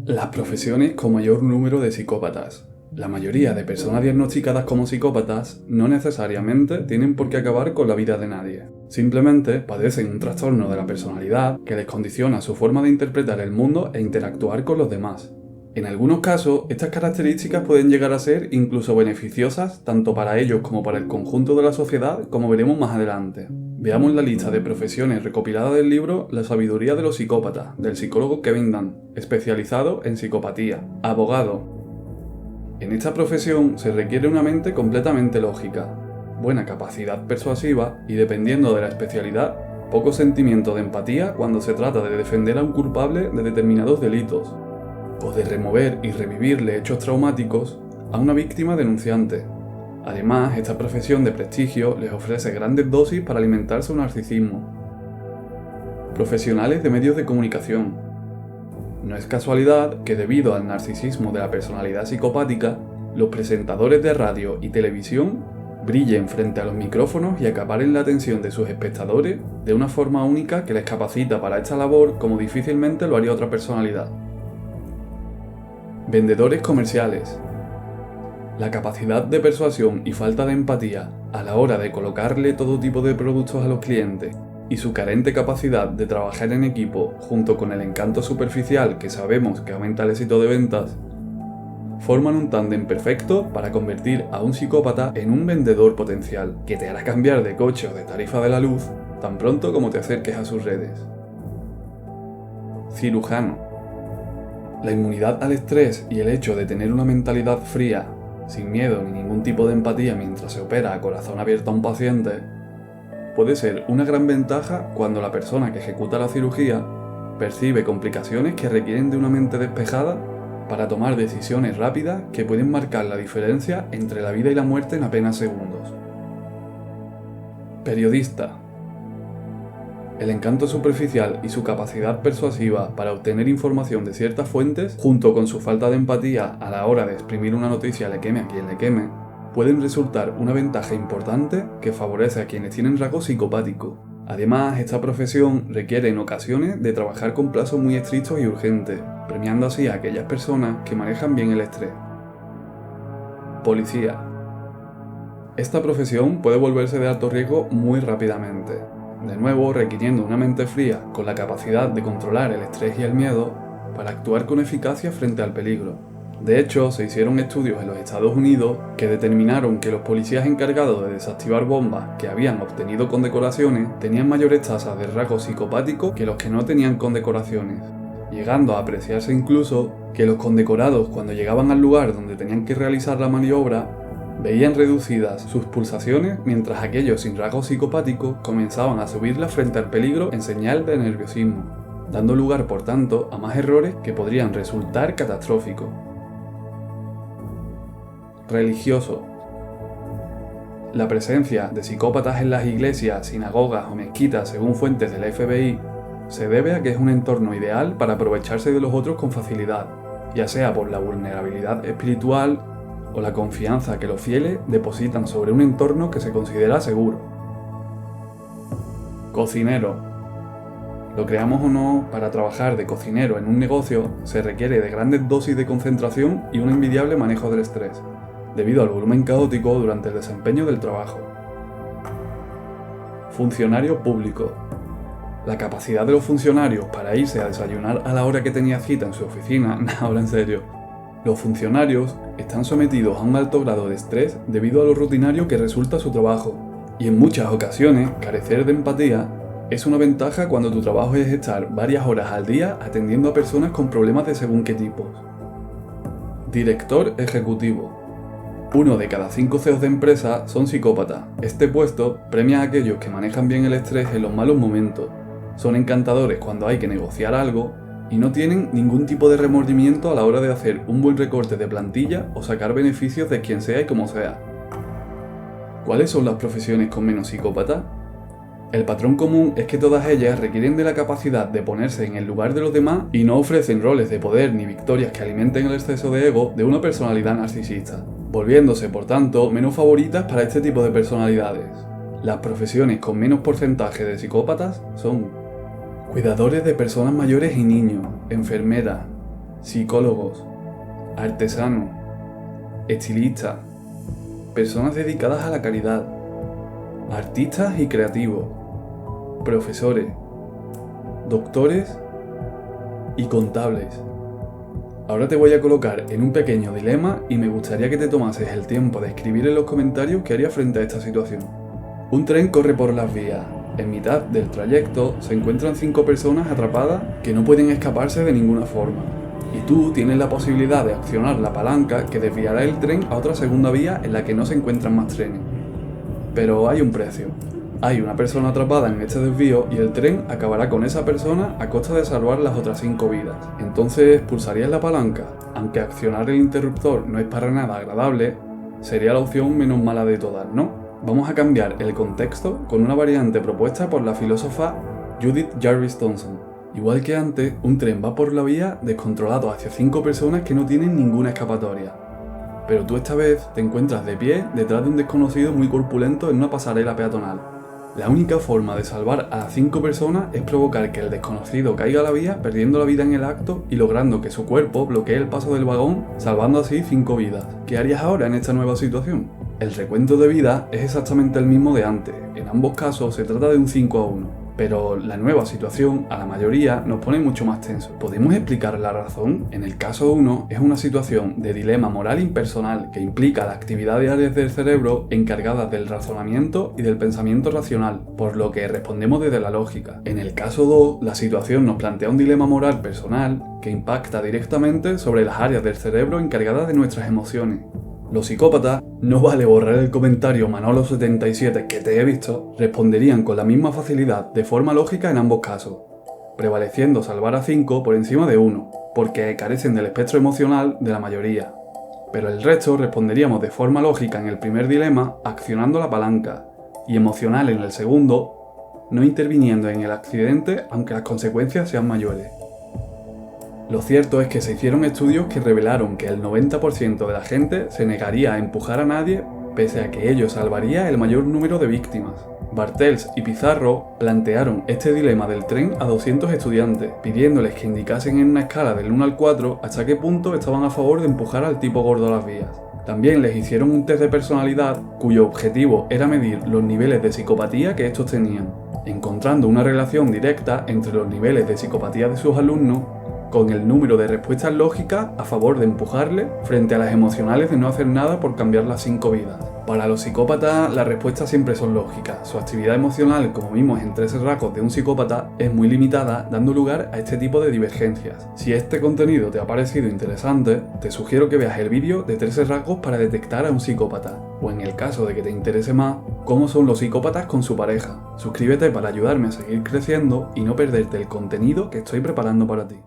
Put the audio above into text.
Las profesiones con mayor número de psicópatas. La mayoría de personas diagnosticadas como psicópatas no necesariamente tienen por qué acabar con la vida de nadie. Simplemente padecen un trastorno de la personalidad que les condiciona su forma de interpretar el mundo e interactuar con los demás. En algunos casos, estas características pueden llegar a ser incluso beneficiosas tanto para ellos como para el conjunto de la sociedad, como veremos más adelante. Veamos la lista de profesiones recopilada del libro La sabiduría de los psicópatas, del psicólogo Kevin Dunn, especializado en psicopatía. Abogado. En esta profesión se requiere una mente completamente lógica, buena capacidad persuasiva y, dependiendo de la especialidad, poco sentimiento de empatía cuando se trata de defender a un culpable de determinados delitos, o de remover y revivirle hechos traumáticos a una víctima denunciante. Además, esta profesión de prestigio les ofrece grandes dosis para alimentar su narcisismo. Profesionales de medios de comunicación. No es casualidad que, debido al narcisismo de la personalidad psicopática, los presentadores de radio y televisión brillen frente a los micrófonos y acaparen la atención de sus espectadores de una forma única que les capacita para esta labor como difícilmente lo haría otra personalidad. Vendedores comerciales. La capacidad de persuasión y falta de empatía a la hora de colocarle todo tipo de productos a los clientes y su carente capacidad de trabajar en equipo junto con el encanto superficial que sabemos que aumenta el éxito de ventas, forman un tándem perfecto para convertir a un psicópata en un vendedor potencial que te hará cambiar de coche o de tarifa de la luz tan pronto como te acerques a sus redes. Cirujano. La inmunidad al estrés y el hecho de tener una mentalidad fría, sin miedo ni ningún tipo de empatía mientras se opera a corazón abierto a un paciente, puede ser una gran ventaja cuando la persona que ejecuta la cirugía percibe complicaciones que requieren de una mente despejada para tomar decisiones rápidas que pueden marcar la diferencia entre la vida y la muerte en apenas segundos. Periodista. El encanto superficial y su capacidad persuasiva para obtener información de ciertas fuentes, junto con su falta de empatía a la hora de exprimir una noticia le queme a quien le queme, pueden resultar una ventaja importante que favorece a quienes tienen rasgos psicopáticos. Además, esta profesión requiere en ocasiones de trabajar con plazos muy estrictos y urgentes, premiando así a aquellas personas que manejan bien el estrés. Policía. Esta profesión puede volverse de alto riesgo muy rápidamente, de nuevo requiriendo una mente fría con la capacidad de controlar el estrés y el miedo para actuar con eficacia frente al peligro. De hecho, se hicieron estudios en los Estados Unidos que determinaron que los policías encargados de desactivar bombas que habían obtenido condecoraciones tenían mayores tasas de rasgos psicopáticos que los que no tenían condecoraciones, llegando a apreciarse incluso que los condecorados, cuando llegaban al lugar donde tenían que realizar la maniobra, veían reducidas sus pulsaciones, mientras aquellos sin rasgos psicopáticos comenzaban a subirlas frente al peligro en señal de nerviosismo, dando lugar por tanto a más errores que podrían resultar catastróficos. Religioso. La presencia de psicópatas en las iglesias, sinagogas o mezquitas, según fuentes del FBI, se debe a que es un entorno ideal para aprovecharse de los otros con facilidad, ya sea por la vulnerabilidad espiritual o la confianza que los fieles depositan sobre un entorno que se considera seguro. Cocinero. Lo creamos o no, para trabajar de cocinero en un negocio se requiere de grandes dosis de concentración y un envidiable manejo del estrés, debido al volumen caótico durante el desempeño del trabajo. Funcionario público. La capacidad de los funcionarios para irse a desayunar a la hora que tenía cita en su oficina, habla en serio. Los funcionarios están sometidos a un alto grado de estrés debido a lo rutinario que resulta su trabajo, y en muchas ocasiones carecer de empatía es una ventaja cuando tu trabajo es estar varias horas al día atendiendo a personas con problemas de según qué tipos. Director ejecutivo. 1 de cada 5 CEOs de empresa son psicópatas. Este puesto premia a aquellos que manejan bien el estrés en los malos momentos, son encantadores cuando hay que negociar algo y no tienen ningún tipo de remordimiento a la hora de hacer un buen recorte de plantilla o sacar beneficios de quien sea y como sea. ¿Cuáles son las profesiones con menos psicópatas? El patrón común es que todas ellas requieren de la capacidad de ponerse en el lugar de los demás y no ofrecen roles de poder ni victorias que alimenten el exceso de ego de una personalidad narcisista, volviéndose por tanto menos favoritas para este tipo de personalidades. Las profesiones con menos porcentaje de psicópatas son cuidadores de personas mayores y niños, enfermeras, psicólogos, artesanos, estilistas, personas dedicadas a la caridad, artistas y creativos, profesores, doctores y contables. Ahora te voy a colocar en un pequeño dilema y me gustaría que te tomases el tiempo de escribir en los comentarios qué harías frente a esta situación. Un tren corre por las vías. En mitad del trayecto se encuentran 5 personas atrapadas que no pueden escaparse de ninguna forma. Y tú tienes la posibilidad de accionar la palanca que desviará el tren a otra segunda vía en la que no se encuentran más trenes. Pero hay un precio. Hay una persona atrapada en este desvío y el tren acabará con esa persona a costa de salvar las otras 5 vidas. Entonces, ¿pulsarías la palanca? Aunque accionar el interruptor no es para nada agradable, sería la opción menos mala de todas, ¿no? Vamos a cambiar el contexto con una variante propuesta por la filósofa Judith Jarvis Thomson. Igual que antes, un tren va por la vía descontrolado hacia 5 personas que no tienen ninguna escapatoria. Pero tú esta vez te encuentras de pie detrás de un desconocido muy corpulento en una pasarela peatonal. La única forma de salvar a las 5 personas es provocar que el desconocido caiga a la vía, perdiendo la vida en el acto y logrando que su cuerpo bloquee el paso del vagón, salvando así 5 vidas. ¿Qué harías ahora en esta nueva situación? El recuento de vidas es exactamente el mismo de antes. En ambos casos se trata de un 5-1. Pero la nueva situación a la mayoría nos pone mucho más tenso. ¿Podemos explicar la razón? En el caso 1 es una situación de dilema moral impersonal que implica la actividad de áreas del cerebro encargadas del razonamiento y del pensamiento racional, por lo que respondemos desde la lógica. En el caso 2, la situación nos plantea un dilema moral personal que impacta directamente sobre las áreas del cerebro encargadas de nuestras emociones. Los psicópatas, no vale borrar el comentario Manolo77 que te he visto, responderían con la misma facilidad de forma lógica en ambos casos, prevaleciendo salvar a 5 por encima de 1, porque carecen del espectro emocional de la mayoría. Pero el resto responderíamos de forma lógica en el primer dilema accionando la palanca, y emocional en el segundo, no interviniendo en el accidente aunque las consecuencias sean mayores. Lo cierto es que se hicieron estudios que revelaron que el 90% de la gente se negaría a empujar a nadie pese a que ello salvaría el mayor número de víctimas. Bartels y Pizarro plantearon este dilema del tren a 200 estudiantes, pidiéndoles que indicasen en una escala del 1 al 4 hasta qué punto estaban a favor de empujar al tipo gordo a las vías. También les hicieron un test de personalidad cuyo objetivo era medir los niveles de psicopatía que estos tenían, encontrando una relación directa entre los niveles de psicopatía de sus alumnos con el número de respuestas lógicas a favor de empujarle frente a las emocionales de no hacer nada por cambiar las 5 vidas. Para los psicópatas las respuestas siempre son lógicas. Su actividad emocional, como vimos en 13 rasgos de un psicópata, es muy limitada, dando lugar a este tipo de divergencias. Si este contenido te ha parecido interesante, te sugiero que veas el vídeo de 13 rasgos para detectar a un psicópata, o en el caso de que te interese más, cómo son los psicópatas con su pareja. Suscríbete para ayudarme a seguir creciendo y no perderte el contenido que estoy preparando para ti.